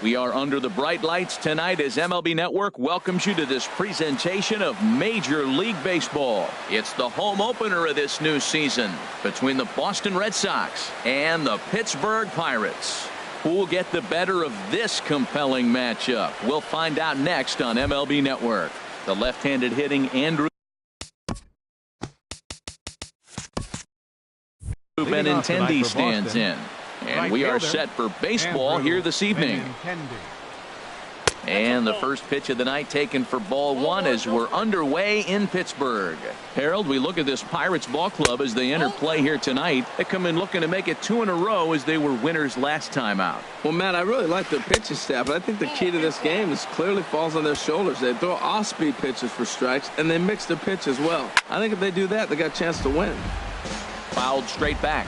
We are under the bright lights tonight as MLB Network welcomes you to this presentation of Major League Baseball. It's the home opener of this new season between the Boston Red Sox and the Pittsburgh Pirates. Who will get the better of this compelling matchup? We'll find out next on MLB Network. The left-handed hitting Andrew Benintendi stands in. And we are set for baseball here this evening. And the first pitch of the night taken for ball one as we're underway in Pittsburgh. Harold, we look at this Pirates ball club as they enter play here tonight. They come in looking to make it 2 in a row as they were winners last time out. Well, Matt, I really like their pitching staff, but I think the key to this game is clearly falls on their shoulders. They throw off-speed pitches for strikes, and they mix their pitch as well. I think if they do that, they got a chance to win. Fouled straight back.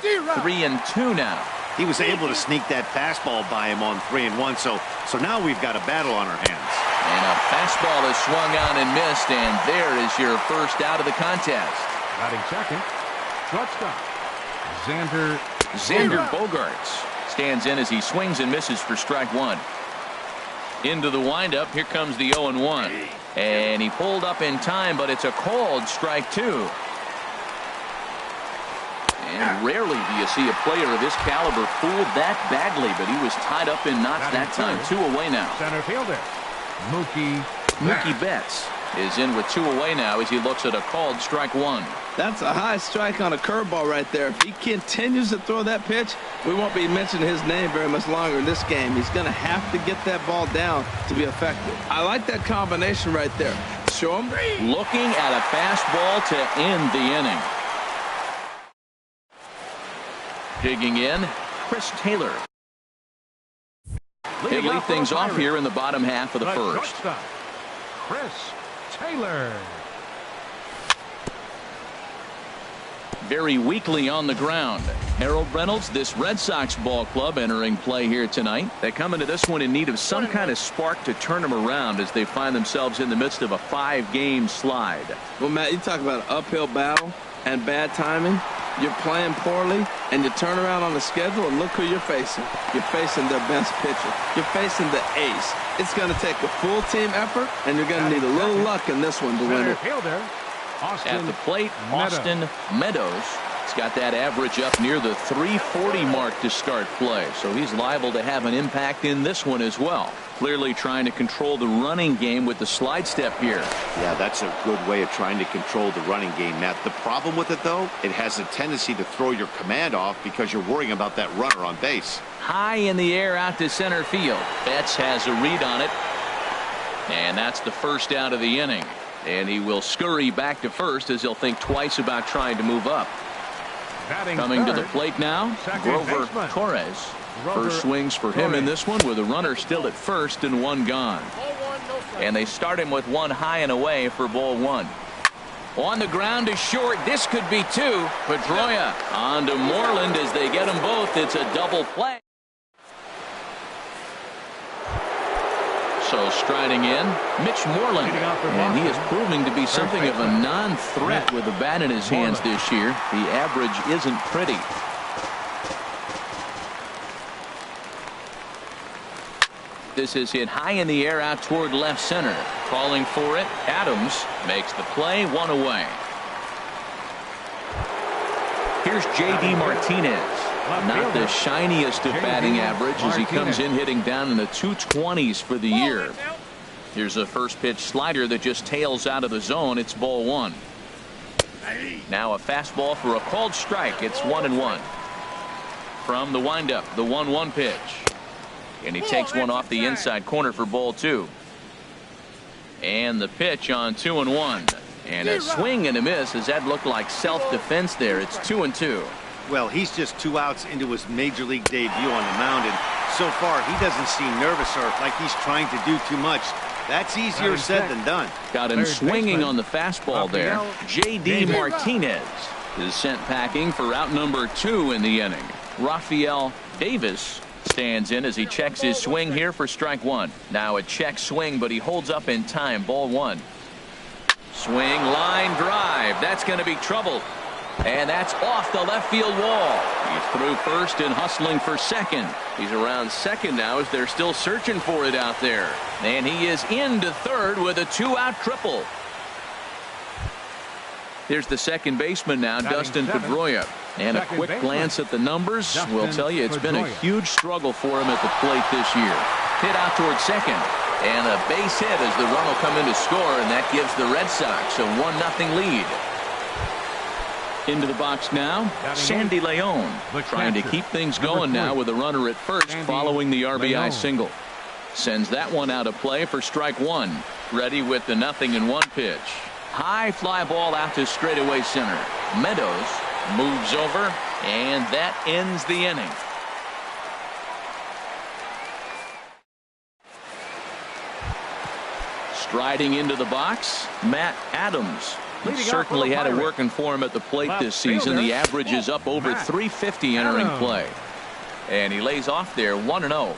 3-2 now. He was able to sneak that fastball by him on 3-1, so now we've got a battle on our hands. And a fastball is swung on and missed, and there is your first out of the contest. Batting second, shortstop, Xander Bogaerts stands in as he swings and misses for strike one. Into the windup, here comes the 0-1. And he pulled up in time, but it's a called strike two. And rarely do you see a player of this caliber fooled that badly, but he was tied up in knots that time. 2 away now. Center fielder, Mookie Betts is in with 2 away now as he looks at a called strike one. That's a high strike on a curveball right there. If he continues to throw that pitch, we won't be mentioning his name very much longer in this game. He's going to have to get that ball down to be effective. I like that combination right there. Show him. Looking at a fastball to end the inning. Digging in, Chris Taylor. He'll lead things off here in the bottom half of the first. Chris Taylor. Very weakly on the ground. Harold Reynolds, this Red Sox ball club entering play here tonight. They come into this one in need of some kind of spark to turn them around as they find themselves in the midst of a 5-game slide. Well, Matt, you talk about an uphill battle and bad timing. You're playing poorly, and you turn around on the schedule, and look who you're facing. You're facing their best pitcher. You're facing the ace. It's going to take a full team effort, and you're going to need a little luck in this one to win it. At the plate, Austin Meadows. He's got that average up near the 340 mark to start play, so he's liable to have an impact in this one as well. Clearly trying to control the running game with the slide step here. Yeah, that's a good way of trying to control the running game, Matt. The problem with it, though, it has a tendency to throw your command off because you're worrying about that runner on base. High in the air out to center field. Betts has a read on it. And that's the first out of the inning. And he will scurry back to first as he'll think twice about trying to move up. Coming to the plate now, Grover Torres. First swings for him in this one with a runner still at first and 1 gone. And they start him with 1 high and away for ball 1. On the ground to short. This could be 2. Pedroia on to Moreland as they get them both. It's a double play. So striding in, Mitch Moreland. And he is proving to be something of a non-threat with the bat in his hands this year. The average isn't pretty. This is hit high in the air out toward left center. Calling for it. Adams makes the play, 1 away. Here's J.D. Martinez. Not the shiniest of batting average as he comes in hitting down in the 220s for the year. Here's a first pitch slider that just tails out of the zone. It's ball 1. Now a fastball for a called strike. It's 1-1. From the windup, the 1-1 pitch. And he takes one off the inside corner for ball 2. And the pitch on 2-1. And a swing and a miss as that looked like self-defense there. It's 2-2. Well, he's just 2 outs into his major league debut on the mound, and so far he doesn't seem nervous or like he's trying to do too much. That's easier said than done. Got him swinging on the fastball there. J.D. Martinez is sent packing for out number 2 in the inning. Rafael Davis stands in as he checks his swing here for strike 1. Now a check swing, but he holds up in time. Ball 1. Swing, line drive. That's going to be trouble. And that's off the left field wall. He's through first and hustling for second. He's around second now as they're still searching for it out there. And he is into third with a 2-out triple. Here's the second baseman now, Dustin Pedroia. And a quick glance at the numbers will tell you it's been a huge struggle for him at the plate this year. Hit out towards second. And a base hit as the run will come in to score, and that gives the Red Sox a 1-0 lead. Into the box now, Sandy Leon trying to keep things going now with a runner at first following the RBI single. Sends that one out of play for strike one. Ready with the 0-1 pitch. High fly ball out to straightaway center. Meadows moves over, and that ends the inning. Striding into the box, Matt Adams. He certainly had it working for him at the plate this season. The average is up over 350 entering play. And he lays off there 1-0.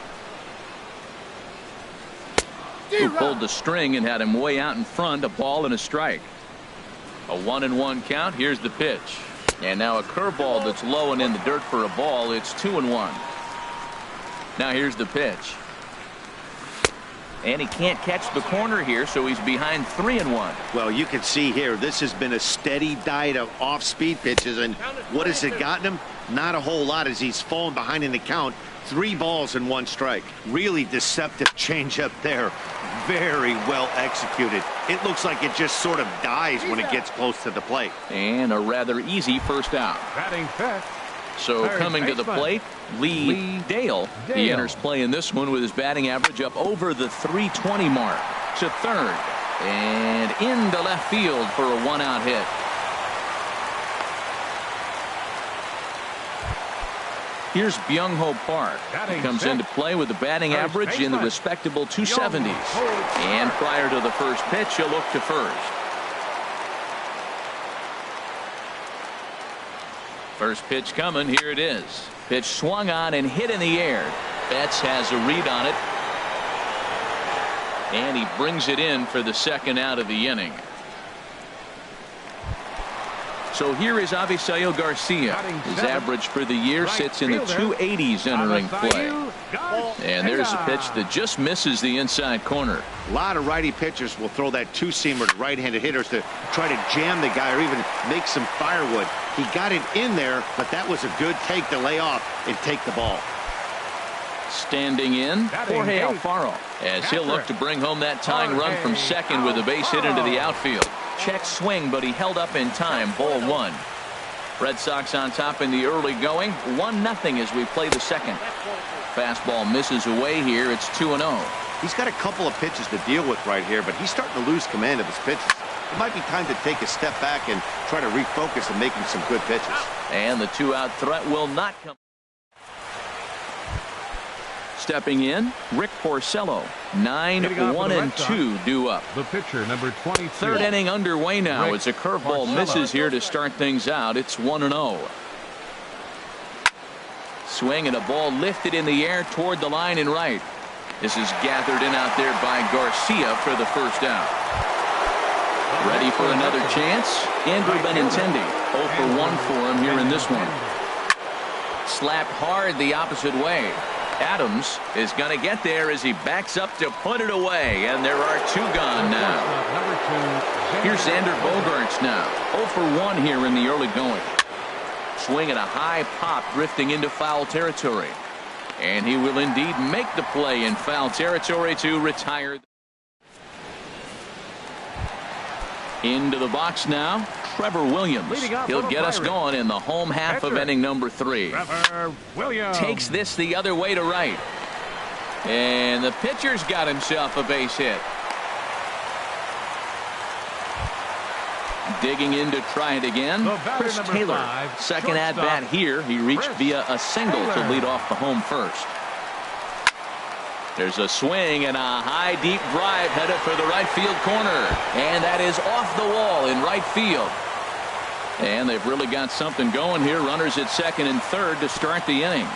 Who pulled the string and had him way out in front, a ball and a strike. A 1-1 count. Here's the pitch. And now a curveball that's low and in the dirt for a ball. It's 2-1. Now here's the pitch. And he can't catch the corner here, so he's behind 3-1. Well, you can see here, this has been a steady diet of off-speed pitches, and what has it gotten him? Not a whole lot as he's fallen behind in the count. 3 balls and 1 strike. Really deceptive changeup there. Very well executed. It looks like it just sort of dies when it gets close to the plate. And a rather easy first out. Batting fifth. So coming to the plate, Lee Dale. He enters play in this one with his batting average up over the 320 mark. To third and into left field for a 1-out hit. Here's Byung-Ho Park. He comes into play with a batting average in the respectable 270s. And prior to the first pitch, he'll look to first. First pitch coming. Here it is. Pitch swung on and hit in the air. Betts has a read on it. And he brings it in for the second out of the inning. So here is Avisail Garcia. His average for the year sits in the 280s entering play. And there's a pitch that just misses the inside corner. A lot of righty pitchers will throw that two-seamer to right-handed hitters to try to jam the guy or even make some firewood. He got it in there, but that was a good take to lay off and take the ball. Standing in, Jorge Alfaro, as he'll look to bring home that tying run from second with a base hit into the outfield. Check swing, but he held up in time. Ball 1. Red Sox on top in the early going. 1-0 as we play the second. Fastball misses away here. It's 2-0. He's got a couple of pitches to deal with right here, but he's starting to lose command of his pitches. It might be time to take a step back and try to refocus on making some good pitches. And the 2-out threat will not come. Stepping in, Rick Porcello. 9-1-2 due up. The pitcher, number 23. Third inning underway now as a curveball misses here to start things out. It's 1-0. Swing and a ball lifted in the air toward the line and right. This is gathered in out there by Garcia for the first out. Ready for another chance? Andrew Benintendi. 0 for 1 for him here in this one. Slapped hard the opposite way. Adams is going to get there as he backs up to put it away, and there are 2 gone now. Here's Xander Bogaerts now. 0 for 1 here in the early going. Swing and a high pop drifting into foul territory. And he will indeed make the play in foul territory to retire. Into the box now, Trevor Williams. He'll get us going in the home half of inning number 3. Trevor Williams takes this the other way to right. And the pitcher's got himself a base hit. Digging in to try it again. Chris Taylor. Second at bat here. He reached via a single to lead off the home first. There's a swing and a high deep drive headed for the right field corner. And that is off the wall in right field. And they've really got something going here. Runners at second and third to start the inning.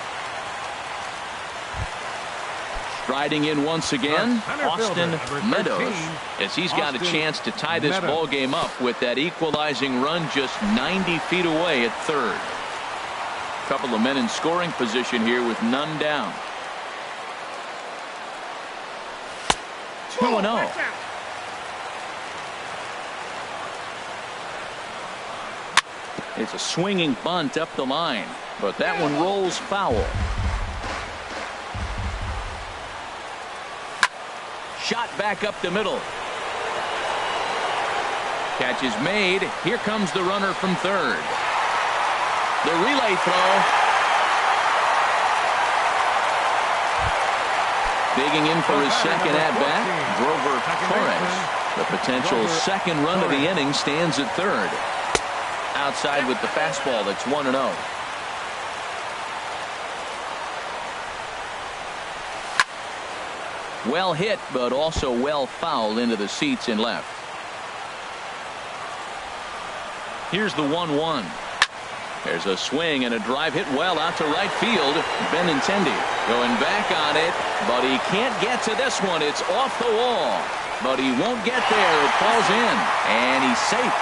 Striding in once again, Austin Meadows, as he's got a chance to tie this ball game up with that equalizing run just 90 feet away at third. A couple of men in scoring position here with none down. 2-0. It's a swinging bunt up the line, but that one rolls foul. Shot back up the middle. Catch is made. Here comes the runner from third. The relay throw. Digging in for his second at-bat, Grover Torres. The potential second run of the inning stands at third. Outside with the fastball. That's 1-0. Well hit, but also well fouled into the seats in left. Here's the 1-1. There's a swing and a drive hit well out to right field. Venii4503 going back on it, but he can't get to this one. It's off the wall, but he won't get there. It falls in, and he's safe.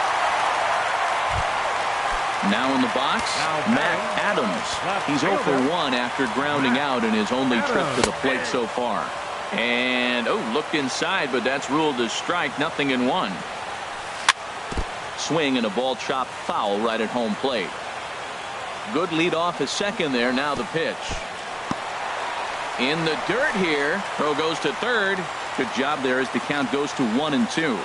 Now in the box, Matt Adams. He's 0 for 1 after grounding out in his only trip to the plate so far. And, looked inside, but that's ruled as strike. 0-1. Swing and a ball chopped foul right at home plate. Good lead off at second there. Now the pitch. In the dirt here. Throw goes to third. Good job there as the count goes to 1-2.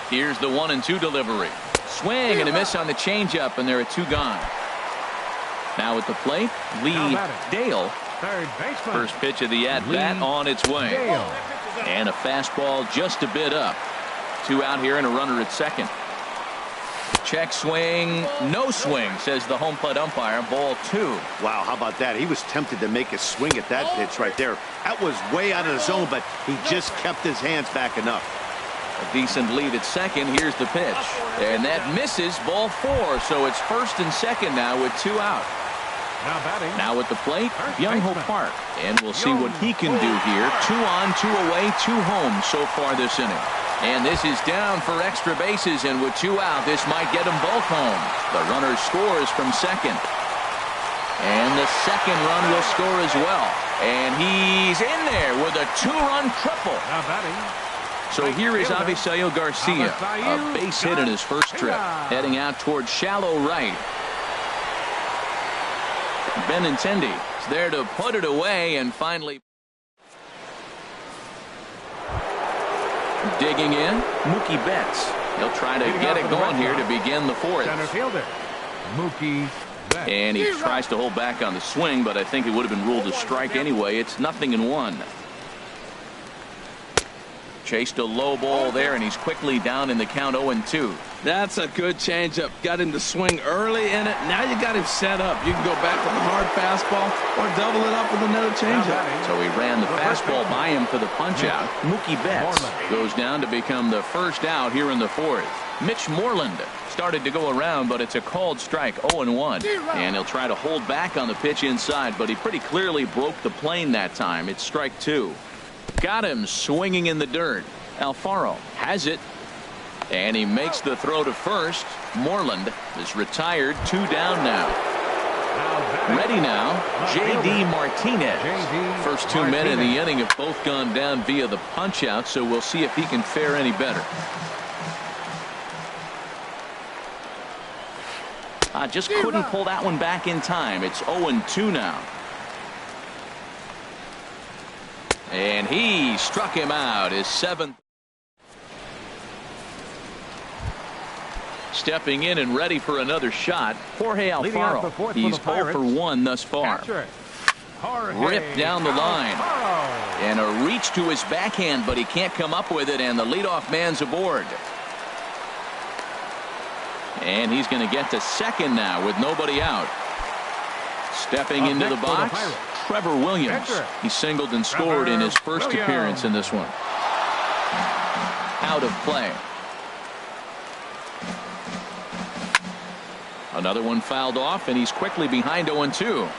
Here's the 1-2 delivery. Swing and a miss on the changeup, and there are 2 gone. Now at the plate, Lee Dale. Third baseman. First pitch of the at-bat on its way. Dale. And a fastball just a bit up. 2 out here and a runner at second. Check swing, no swing, says the home plate umpire. Ball 2. Wow, how about that? He was tempted to make a swing at that pitch right there. That was way out of the zone, but he just kept his hands back enough. A decent lead at second. Here's the pitch. And that misses. Ball 4. So it's first and second now with 2 out. Now at the plate, Young-Ho Park. And we'll see what he can do here. 2 on, 2 away, 2 home so far this inning. And this is down for extra bases, and with 2 out, this might get them both home. The runner scores from second. And the second run will score as well. And he's in there with a 2-run triple. So here is Avisail Garcia, a base hit in his first trip, heading out towards shallow right. Venii4503 is there to put it away, and finally digging in, Mookie Betts. He'll try to get it going here to begin the 4th. Center fielder, Mookie Betts. And he tries to hold back on the swing, but I think it would have been ruled a strike anyway. It's 0-1. Chased a low ball there, and he's quickly down in the count 0-2. That's a good changeup. Got him to swing early in it. Now you got him set up. You can go back with a hard fastball or double it up with another changeup. So he ran the fastball by him for the punch-out. Mookie Betts goes down to become the first out here in the 4th. Mitch Moreland started to go around, but it's a called strike. 0-1. And he'll try to hold back on the pitch inside, but he pretty clearly broke the plane that time. It's strike 2. Got him swinging in the dirt. Alfaro has it, and he makes the throw to first. Moreland is retired. 2 down now. Ready now, J.D. Martinez. First 2 men in the inning have both gone down via the punch out, so we'll see if he can fare any better. Just couldn't pull that one back in time. It's 0-2 now. And he struck him out. His 7th. Stepping in and ready for another shot, Jorge Alfaro. He's 0 for 1 thus far. Ripped down the line. And a reach to his backhand, but he can't come up with it, and the leadoff man's aboard. And he's going to get to second now with nobody out. Stepping into the box, Trevor Williams. He singled and scored in his first appearance in this one. Out of play. Another one fouled off, and he's quickly behind 0-2.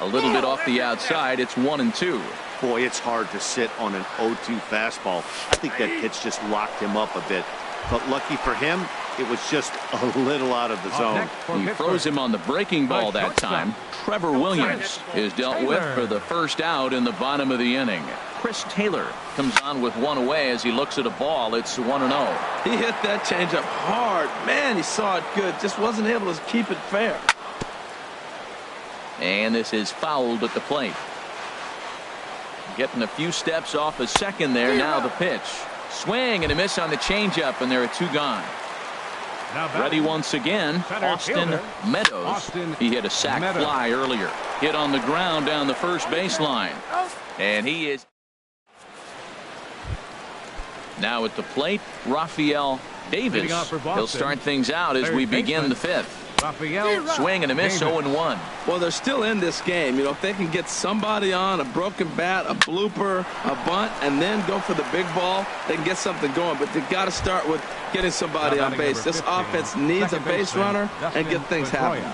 A little bit off the outside. It's 1-2. Boy, it's hard to sit on an 0-2 fastball. I think that pitch just locked him up a bit. But lucky for him, it was just a little out of the zone. He froze him on the breaking ball that time. Trevor Williams is dealt with for the first out in the bottom of the inning. Chris Taylor comes on with one away as he looks at a ball. It's 1-0. He hit that changeup hard. Man, he saw it good. Just wasn't able to keep it fair. And this is fouled at the plate. Getting a few steps off a second there. Now the pitch. Swing and a miss on the changeup, and there are two gone. Ready once again, Austin Meadows. He hit a sac fly earlier. Hit on the ground down the first baseline. And he is now at the plate. Rafael Davis. He'll start things out as we begin the fifth. Swing and a miss, 0-1. Well, they're still in this game. You know, if they can get somebody on a broken bat, a blooper, a bunt, and then go for the big ball, they can get something going. But they've got to start with getting somebody on base. This offense needs a base runner and get things happening.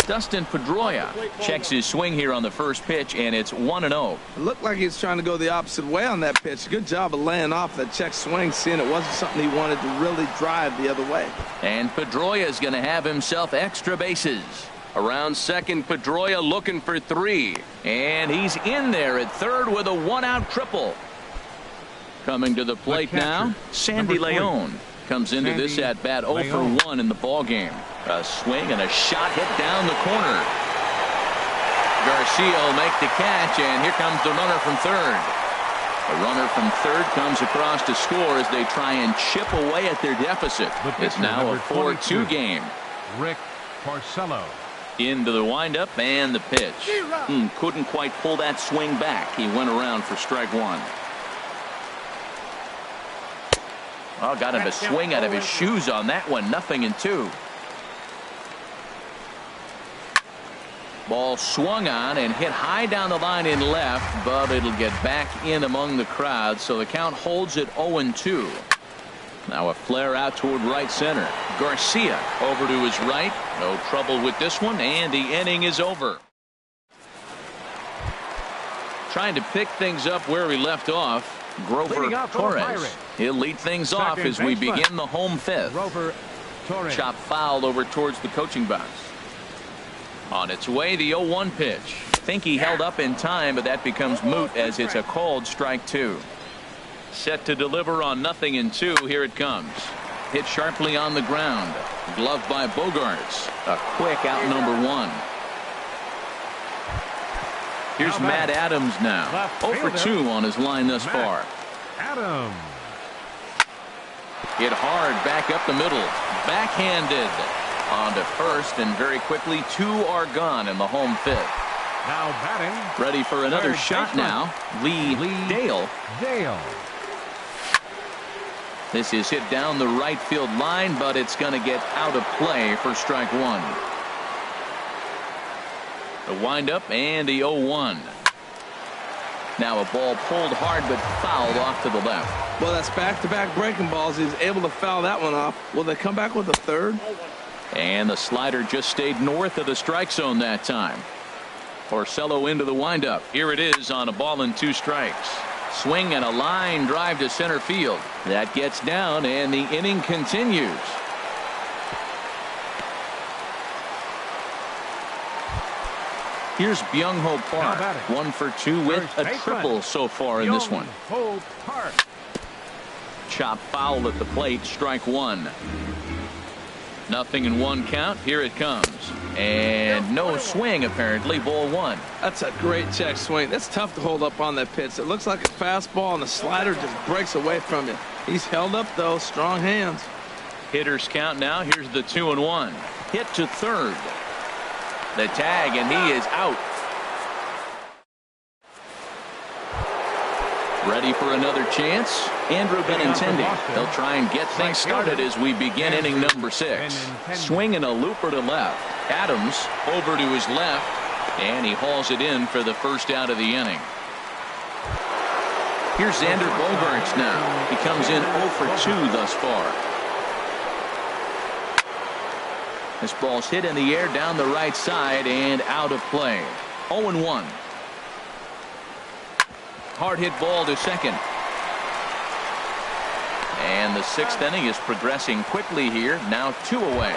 Dustin Pedroia checks his swing here on the first pitch, and it's 1-0. It looked like he was trying to go the opposite way on that pitch. Good job of laying off that check swing, seeing it wasn't something he wanted to really drive the other way. And Pedroia is going to have himself extra bases. Around second, Pedroia looking for 3. And he's in there at third with a one-out triple. Coming to the plate now, Sandy Leon comes into this at-bat 0 for 1 in the ballgame. A swing and a shot hit down the corner. Garcia will make the catch, and here comes the runner from third. A runner from third comes across to score as they try and chip away at their deficit. It's now a 4-2 game. Rick Porcello. Into the windup and the pitch. Couldn't quite pull that swing back. He went around for strike one. Oh, got him a swing out of his shoes on that one. 0-2. Ball swung on and hit high down the line in left, but it'll get back in among the crowd, so the count holds at 0-2. Now a flare out toward right center. Garcia over to his right. No trouble with this one, and the inning is over. Trying to pick things up where we left off. Grover Torres. He'll lead things off as we begin the home fifth. Chop foul over towards the coaching box. On its way, the 0-1 pitch. Think he held up in time, but that becomes moot as it's a called strike two. Set to deliver on 0-2. Here it comes. Hit sharply on the ground. Gloved by Bogarts. A quick out number 1. Here's Matt Adams now. 0 for 2 on his line thus far. Adams. Hit hard back up the middle. Backhanded. On to first, and very quickly 2 are gone in the home fifth. Now batting. Ready for another shot now. Lee Dale. This is hit down the right field line, but it's going to get out of play for strike one. The windup and the 0-1. Now a ball pulled hard but fouled off to the left. Well, that's back-to-back breaking balls. He was able to foul that one off. Will they come back with a third? And the slider just stayed north of the strike zone that time. Porcello into the windup. Here it is on a ball and 2 strikes. Swing and a line drive to center field. That gets down, and the inning continues. Here's Byung-Ho Park. 1 for 2 with a triple so far in this one. Chop foul at the plate. Strike 1. 0-1 count. Here it comes. And no swing, apparently. Ball 1. That's a great check swing. That's tough to hold up on that pitch. It looks like a fastball, and the slider just breaks away from you. He's held up, though. Strong hands. Hitters count now. Here's the 2-1. Hit to third. The tag, and he is out. Ready for another chance? Andrew Benintendi. They'll try and get things started as we begin inning number 6. Swing and a looper to left. Adams over to his left, and he hauls it in for the first out of the inning. Here's Xander Bogaerts now. He comes in 0 for 2 thus far. This ball's hit in the air down the right side and out of play. 0-1. Hard hit ball to second. And the sixth inning is progressing quickly here. Now 2 away.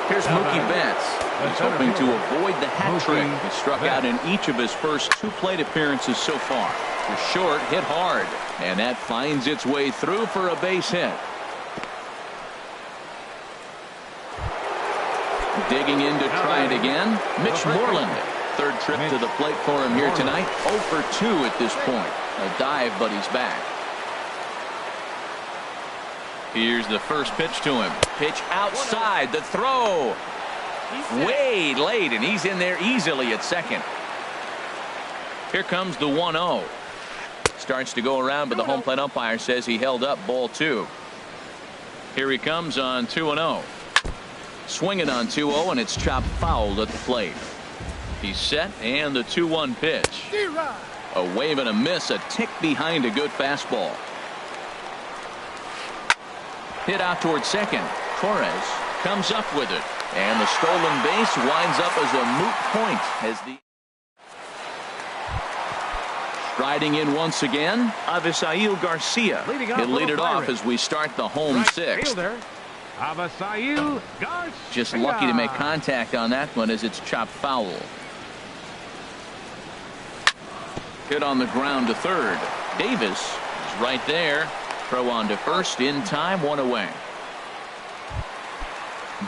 Here's Mookie Betts. He's hoping to avoid the hat trick. He struck out in each of his first 2 plate appearances so far. The short hit hard, and that finds its way through for a base hit. Digging in to try it again, Mitch Moreland. Third trip to the plate for him here tonight. 0 for 2 at this point. A dive, but he's back. Here's the first pitch to him. Pitch outside. The throw. Way late, and he's in there easily at second. Here comes the 1-0. Starts to go around, but the home plate umpire says he held up. Ball 2. Here he comes on 2-0. Swinging on 2-0, and it's chopped foul at the plate. He's set, and the 2-1 pitch. A wave and a miss, a tick behind a good fastball. Hit out towards second. Torres comes up with it, and the stolen base winds up as a moot point as the striding in once again, Avisail Garcia. He'll lead it off as we start the home sixth. Avisail Garcia. Just lucky to make contact on that one as it's chopped foul. Hit on the ground to third. Davis is right there. Throw on to first in time. 1 away.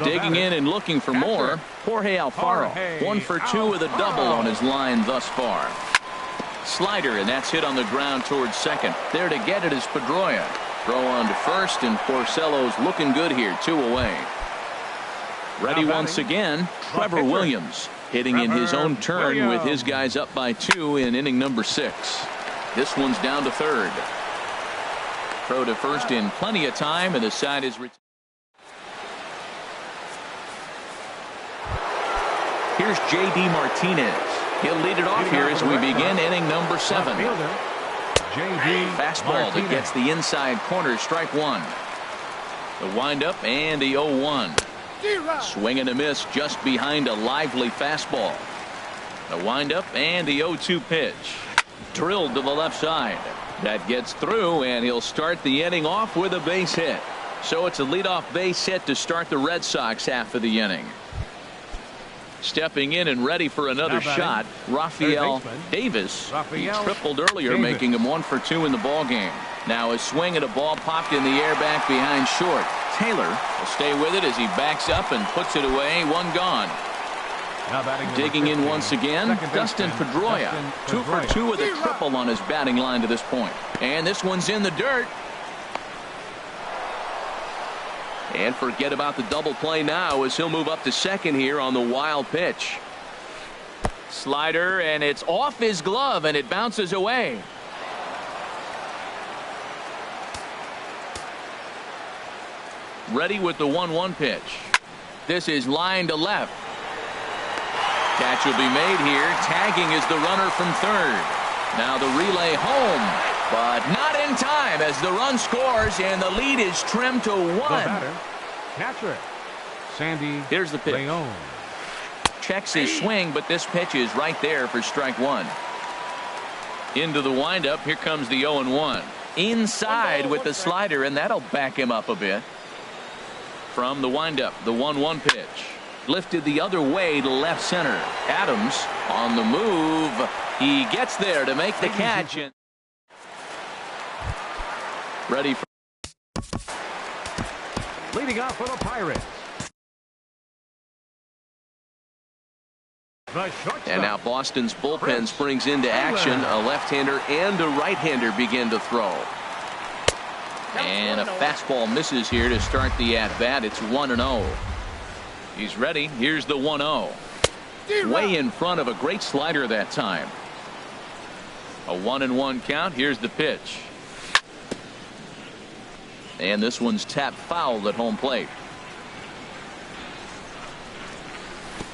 Digging in and looking for more. Jorge Alfaro. 1 for 2 with a double on his line thus far. Slider, and that's hit on the ground towards second. There to get it is Pedroia. Throw on to first, and Porcello's looking good here. 2 away. Ready once again, Trevor Williams. Hitting in his own turn with his guys up by 2 in inning number 6. This one's down to third. Throw to first in plenty of time, and the side is retired. Here's J.D. Martinez. He'll lead it off here as we begin inning number 7. Fastball that gets the inside corner, strike 1. The windup and the 0-1. Swing and a miss just behind a lively fastball. The windup and the 0-2 pitch. Drilled to the left side. That gets through, and he'll start the inning off with a base hit. So it's a leadoff base hit to start the Red Sox half of the inning. Stepping in and ready for another shot, Rafael Davis. He tripled earlier, making him 1 for 2 in the ball game. Now a swing at a ball popped in the air back behind short. Taylor will stay with it as he backs up and puts it away. 1 gone. Digging in once again, Dustin Pedroia. 2 for 2 with a triple on his batting line to this point. And this one's in the dirt. And forget about the double play now as he'll move up to second here on the wild pitch. Slider, and it's off his glove, and it bounces away. Ready with the 1-1 pitch. This is line to left. Catch will be made here. Tagging is the runner from third. Now the relay home, but not in time as the run scores, and the lead is trimmed to 1. Catcher Sandy. Here's the pitch. Leon. Checks his swing, but this pitch is right there for strike 1. Into the windup. Here comes the 0-1. Inside with the slider, and that'll back him up a bit. From the windup, the 1-1 pitch. Lifted the other way to left center. Adams on the move. He gets there to make the catch. And ready for Leading off for the Pirates. And now Boston's bullpen springs into action. A left-hander and a right-hander begin to throw. And a fastball misses here to start the at-bat. It's 1-0. He's ready. Here's the 1-0. Way in front of a great slider that time. A 1-1 count. Here's the pitch. And this one's tapped foul at home plate.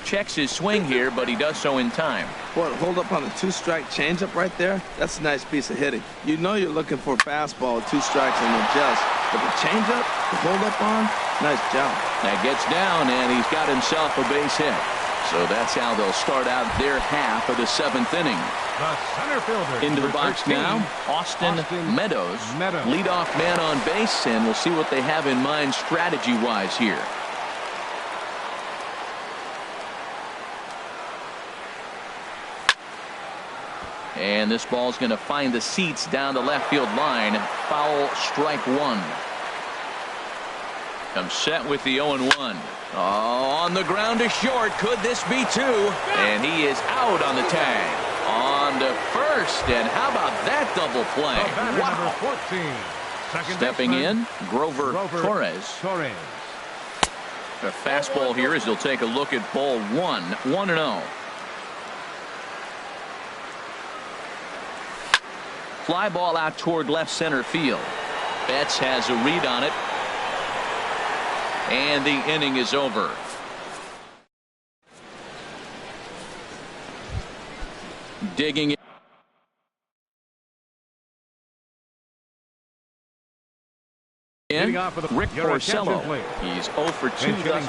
Checks his swing here, but he does so in time. What, hold up on a 2-strike changeup right there? That's a nice piece of hitting. You know you're looking for a fastball with 2 strikes and adjust. But the changeup, the hold up on, nice job. That gets down, and he's got himself a base hit. So that's how they'll start out their half of the 7th inning. The center fielder. Into the box now, Austin Meadows. Leadoff man on base, and we'll see what they have in mind strategy-wise here. And this ball's going to find the seats down the left field line. Foul, strike 1. Comes set with the 0-1. Oh, on the ground to short. Could this be 2? And he is out on the tag. On to first. And how about that double play? Wow. 14. Stepping in, Grover Torres. A fastball here as he'll take a look at ball 1. 1-0. Fly ball out toward left center field. Betts has a read on it. And the inning is over. Digging in. Rick Porcello. He's 0 for 2 thus.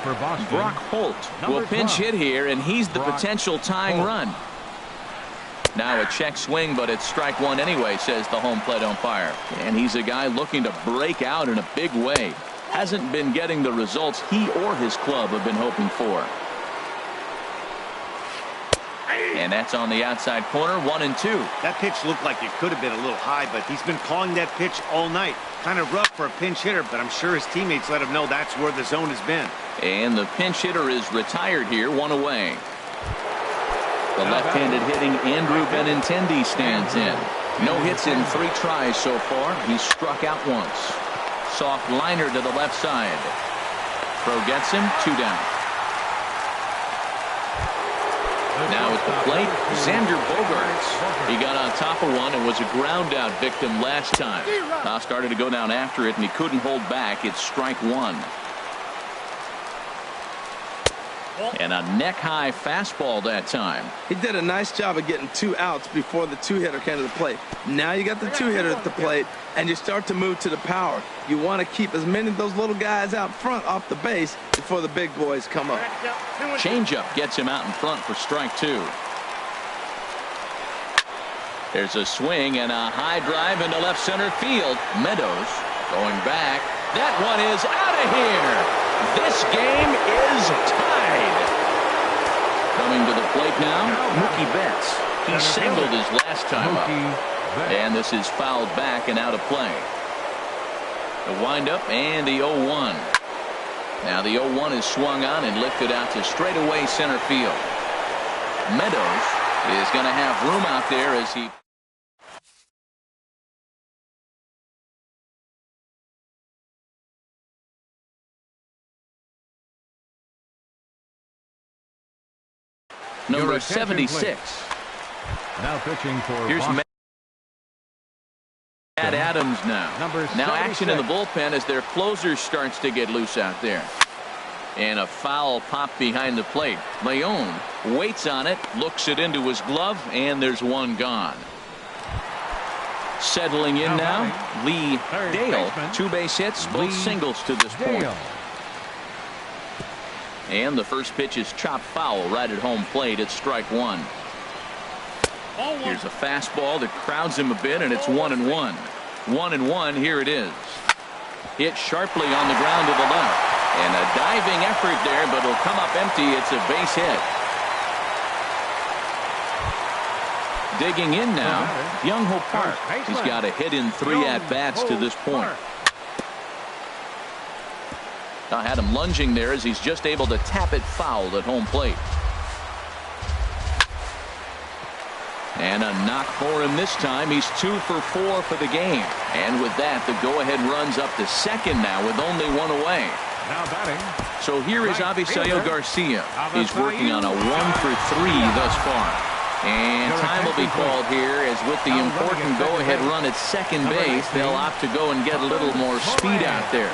Brock Holt will pinch hit here, and he's the potential tying run. Now a check swing, but it's strike 1 anyway, says the home plate umpire. And he's a guy looking to break out in a big way. Hasn't been getting the results he or his club have been hoping for. And that's on the outside corner, 1-2. That pitch looked like it could have been a little high, but he's been calling that pitch all night. Kind of rough for a pinch hitter, but I'm sure his teammates let him know that's where the zone has been. And the pinch hitter is retired here, 1 away. The left-handed hitting Andrew Benintendi stands in. No hits in 3 tries so far. He's struck out once. Soft liner to the left side. Throw gets him, 2 down. Now at the plate, Xander Bogaerts. He got on top of one and was a ground out victim last time. Now started to go down after it, and he couldn't hold back. It's strike 1. And a neck-high fastball that time. He did a nice job of getting 2 outs before the 2-hitter came to the plate. Now you got the 2-hitter at the plate, and you start to move to the power. You want to keep as many of those little guys out front off the base before the big boys come up. Changeup gets him out in front for strike 2. There's a swing and a high drive into left center field. Meadows going back. That one is out of here. This game is tied. Coming to the plate now, Mookie Betts. He singled his last time up. And this is fouled back and out of play. The windup and the 0-1. Now the 0-1 is swung on and lifted out to straightaway center field. Meadows is going to have room out there as he... Number 76. Now pitching for Here's Matt Adams now. Now action in the bullpen as their closer starts to get loose out there. And a foul pop behind the plate. Leon waits on it, looks it into his glove, and there's one gone. Settling in now, Lee Dale. 2 base hits, both singles to this point. And the first pitch is chopped foul right at home plate. It's strike 1. Here's a fastball that crowds him a bit, and it's 1-1. 1-1. Here it is. Hit sharply on the ground to the left. And a diving effort there, but it'll come up empty. It's a base hit. Digging in now, Byung-Ho Park. He's got a hit in 3 at-bats to this point. I had him lunging there as he's just able to tap it foul at home plate. And a knock for him this time. He's 2 for 4 for the game. And with that, the go-ahead runs up to second now with only 1 away. Now batting. So here is Avisaíl Garcia. He's working on a 1 for 3 thus far. And time will be called here as with the important go-ahead run at second base, they'll opt to go and get a little more speed out there.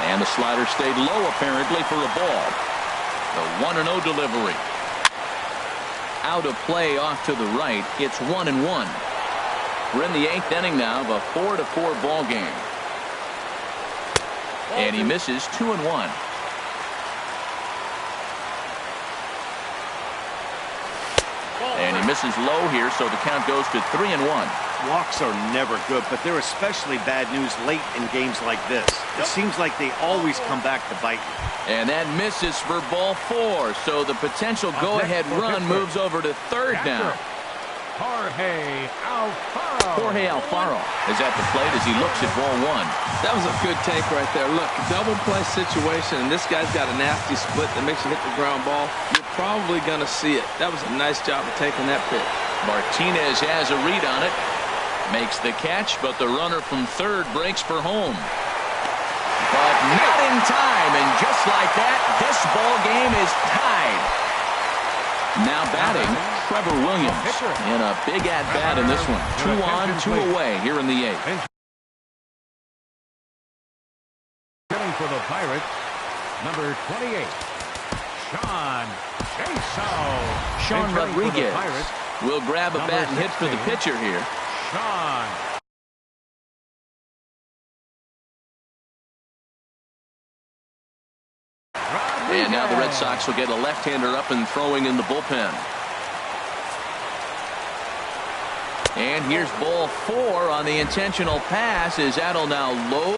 And the slider stayed low apparently for a ball. The 1-0 delivery. Out of play off to the right. It's 1-1. We're in the 8th inning now of a 4-4 ball game. And he misses 2-1. And he misses low here, so the count goes to 3-1. Walks are never good, but they're especially bad news late in games like this. It seems like they always come back to bite you. And that misses for ball 4, so the potential go-ahead run moves over to third now. Jorge Alfaro is at the plate as he looks at ball 1. That was a good take right there. Look, double play situation, and this guy's got a nasty split that makes you hit the ground ball. You're probably going to see it. That was a nice job of taking that pitch. Martinez has a read on it. Makes the catch, but the runner from third breaks for home. But not in time, and just like that, this ball game is tied. Now batting, Trevor Williams in a big at-bat in this one. 2 on, 2 away here in the 8th. Hitting for the Pirates, number 28, Sean Rodriguez will grab a bat and hit for the pitcher here. And now the Red Sox will get a left-hander up and throwing in the bullpen. And here's ball 4 on the intentional pass as that'll now load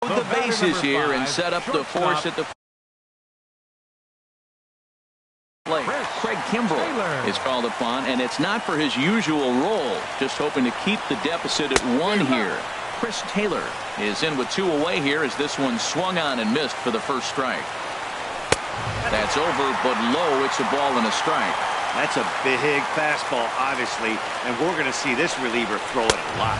the bases here and set up the force at the plate. Craig Kimbrell is called upon, and it's not for his usual role, just hoping to keep the deficit at 1 here. Chris Taylor is in with 2 away here as this one swung on and missed for the first strike. That's over, but low. It's a ball and a strike. That's a big fastball, obviously, and we're going to see this reliever throw it a lot.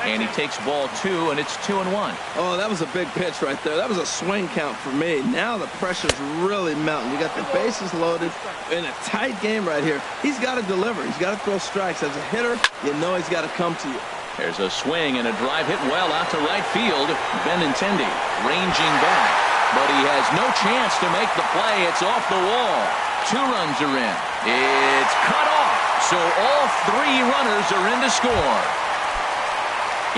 And he takes ball 2, and it's 2-1. Oh, that was a big pitch right there. That was a swing count for me. Now the pressure's really mounting. You got the bases loaded in a tight game right here. He's got to deliver. He's got to throw strikes. As a hitter, you know he's got to come to you. There's a swing and a drive hit well out to right field. Benintendi ranging back, but he has no chance to make the play. It's off the wall. 2 runs are in. It's cut off, so all 3 runners are in to score.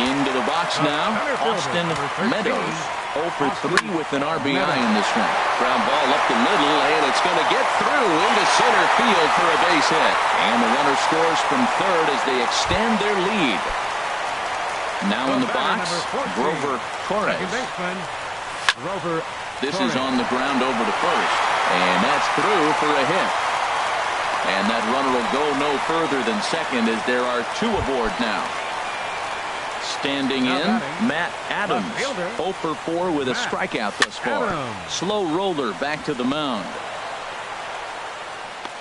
Into the box now, Austin Meadows. 0 for 3 with an RBI in this one. Ground ball up the middle, and it's going to get through into center field for a base hit. And the runner scores from third as they extend their lead. Now in the box, Grover Torres. This is on the ground over to first, and that's through for a hit. And that runner will go no further than second as there are 2 aboard now. Standing in, Matt Adams. 0 for 4 with a strikeout thus far. Slow roller back to the mound.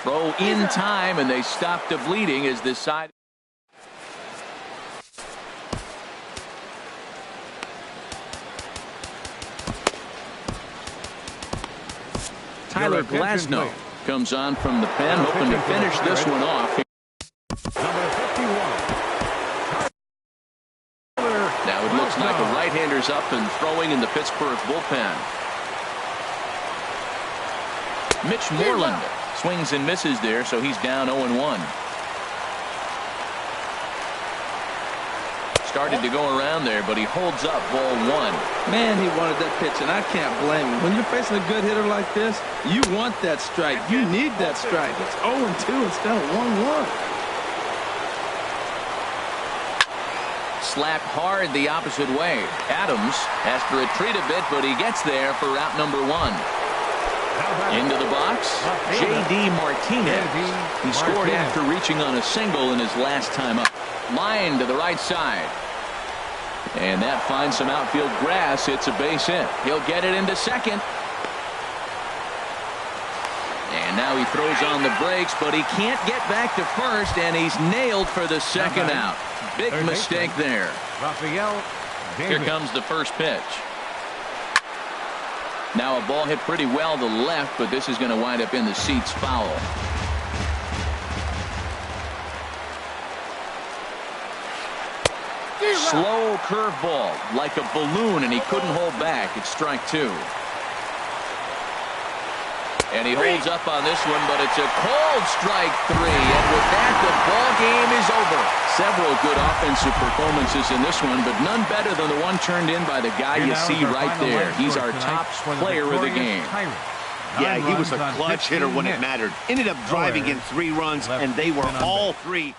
Throw in time, and they stop the bleeding as this side. Tyler Glasnow comes on from the pen, hoping to finish this one off. Now it looks like a right-hander's up and throwing in the Pittsburgh bullpen. Mitch Moreland swings and misses there, so he's down 0-1. Started to go around there, but he holds up ball 1. Man, he wanted that pitch, and I can't blame him. When you're facing a good hitter like this, you want that strike. You need that strike. It's 0-2 instead of 1-1. Slapped hard the opposite way. Adams has to retreat a bit, but he gets there for route number 1. Into the box, J.D. Martinez. He scored after reaching on a single in his last time up. Line to the right side. And that finds some outfield grass. It's a base hit. He'll get it into second. And now he throws on the brakes, but he can't get back to first, and he's nailed for the second out. Big mistake there. Here comes the first pitch. Now a ball hit pretty well to the left, but this is going to wind up in the seats foul. Slow curveball like a balloon, and he couldn't hold back. It's strike 2. And he holds up on this one, but it's a cold strike 3. And with that, the ball game is over. Several good offensive performances in this one, but none better than the one turned in by the guy you see right there. He's our top player of the game. Yeah, he was a clutch hitter when it mattered. Ended up driving in 3 runs, and they were all 3